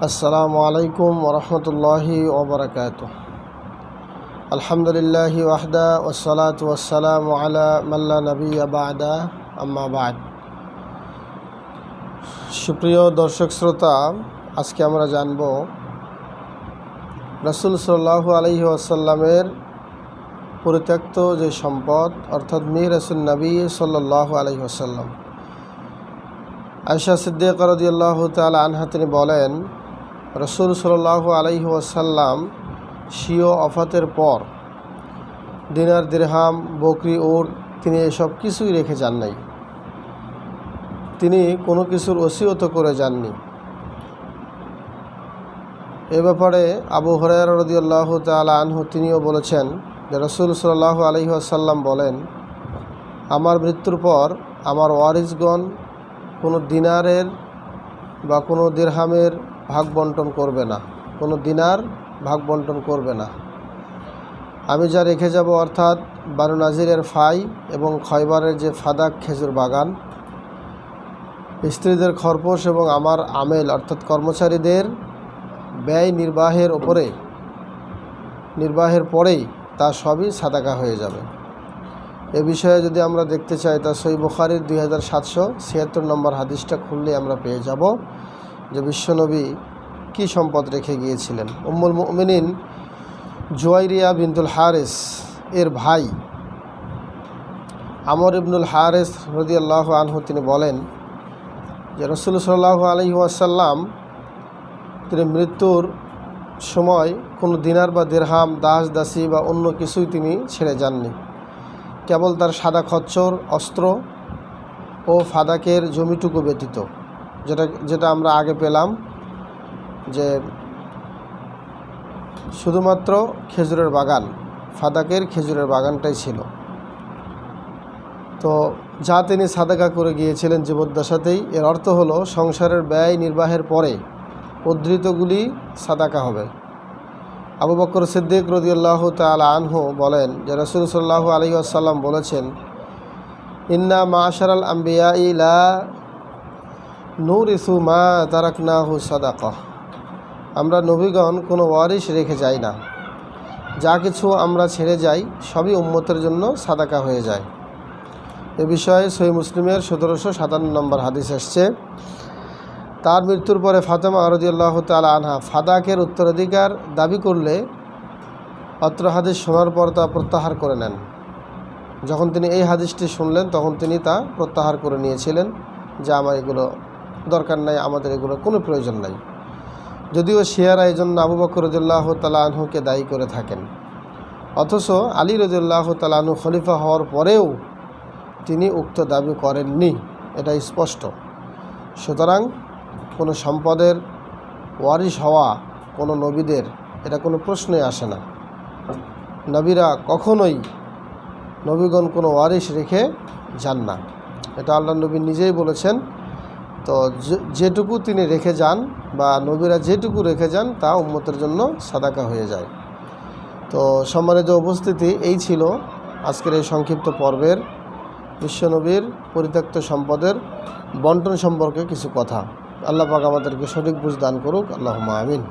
আসসালামু আলাইকুম ওরহমতুল্লাহি ওবরাকাতুহ। আলহামদুলিল্লাহি ওয়াহদা ওয়াসসালাতু ওয়াসসালামু আলা মাল্লা নাবিয়্যা বা'দা আম্মা বা'দ। সুপ্রিয় দর্শক শ্রোতা, আজকে আমরা জানব রাসূল সাল্লাল্লাহু আলাইহি ওয়াসাল্লামের পরিত্যক্ত যে সম্পদ, অর্থাৎ মিরাসুন নবী সাল্লাল্লাহু আলাইহি ওয়াসাল্লাম। আয়েশা সিদ্দিকা রাদিয়াল্লাহু তাআলা আনহা তিনি বলেন, রাসূল সাল্লাল্লাহু আলাইহি ওয়াসাল্লাম স্বীয় ওফাতের পর দিনার, দিরহাম, বকরি, উট তিনি এসব কিছুই রেখে যান নাই। তিনি কোনো কিছুর ওসিয়ত করে যাননি। এ ব্যাপারে আবু হুরায়রা রাদিয়াল্লাহু তাআলা আনহু তিনিও বলেছেন যে রাসূল সাল্লাল্লাহু আলাইহি ওয়াসাল্লাম বলেন, আমার মৃত্যুর পর আমার ওয়ারিসগণ কোনো দিনারের বা কোনো দিরহামের ভাগ বন্টন করবে না, কোনো দিনার ভাগ বন্টন করবে না। আমি যা রেখে যাব, অর্থাৎ বানু নাজিরের ফাই এবং খয়বারের যে ফাদাক খেজুর বাগান, স্ত্রীদের খরপোশ এবং আমার আমেল অর্থাৎ কর্মচারীদের ব্যয় নির্বাহের পরেই তা সবই সাদাকা হয়ে যাবে। এ বিষয়ে যদি আমরা দেখতে চাই, তা সহিহ বুখারীর 2776 নম্বর হাদিসটা খুললে আমরা পেয়ে যাব যে বিশ্বনবী কি সম্পদ রেখে গিয়েছিলেন। উম্মুল মুমিনিন জুয়াইরিয়া বিনতুল হারিস এর ভাই আমর ইবনুল হারিস রাদিয়াল্লাহু আনহু তিনি বলেন যে রাসূল সাল্লাল্লাহু আলাইহি ওয়াসাল্লাম তিনি মৃত্যুর সময় কোনো দিনার বা দিরহাম, দাস দাসী বা অন্য কিছুই তিনি ছেড়ে যাননি। কেবল তার সাদা খচ্চর, অস্ত্র ও ফাদাকের জমিটুকু ব্যতীত, যেটা আমরা আগে পেলাম যে শুধুমাত্র খেজুরের বাগান, ফাদাকের খেজুরের বাগানটাই ছিল। তো যা তিনি সাদাকা করে গিয়েছিলেন জীবদ্দশাতেই, এর অর্থ হলো সংসারের ব্যয় নির্বাহের পরে উদ্ধৃতগুলি সাদাকা হবে। আবু বকর সিদ্দিক রাদিয়াল্লাহু তাআলা আনহু বলেন যে রাসূল সাল্লাল্লাহু আলাইহি ওয়াসাল্লাম বলেছেন, ইন্না মা'শারাল আমবিয়াই লা নুরিসু মা তারাকনাহু সাদাকাহ। আমরা নবীগণ কোনো ওয়ারিশ রেখে যাই না, যা কিছু আমরা ছেড়ে যাই সবই উম্মতের জন্য সাদাকা হয়ে যায়। এ বিষয়ে সহিহ মুসলিমের 1757 নম্বর হাদিস আসছে। তার মৃত্যুর পরে ফাতেমা রাদিয়াল্লাহু তাআলা আনহা ফাদাকের উত্তরাধিকার দাবি করলে অত্র হাদিস শোনার পর তা প্রত্যাহার করে নেন। যখন তিনি এই হাদিসটি শুনলেন, তখন তিনি তা প্রত্যাহার করে নিয়েছিলেন যে আমার এগুলো দরকার নাই, আমাদের এগুলো কোনো প্রয়োজন নাই। যদিও শিয়ারা এই জন্য আবু বকর রাদিয়াল্লাহু তাআলা আনহুকে দায়ী করে থাকেন, অথচ আলী রাদিয়াল্লাহু তাআলা আনহু খলিফা হওয়ার পরেও তিনি উক্ত দাবি করেননি, এটা স্পষ্ট। সুতরাং কোনো সম্পদের ওয়ারিশ হওয়া কোনো নবীদের এটা কোনো প্রশ্নই আসে না। নবীরা কখনোই, নবীগণ কোনো ওয়ারিশ রেখে যান না, এটা আল্লাহ নবী নিজেই বলেছেন। তো যেটুকু তিনি রেখে যান বা নবীরা যেটুকু রেখে যান তা উম্মতের জন্য সাদাকা হয়ে যায়। তো সম্মানিত উপস্থিতি, এই ছিল আজকের এই সংক্ষিপ্ত পর্বের বিশ্বনবীর পরিত্যক্ত সম্পদের বন্টন সম্পর্কে কিছু কথা। আল্লাহ পাক আমাদেরকে সঠিক বুঝ দান করুক। আল্লাহুম্মা আমিন।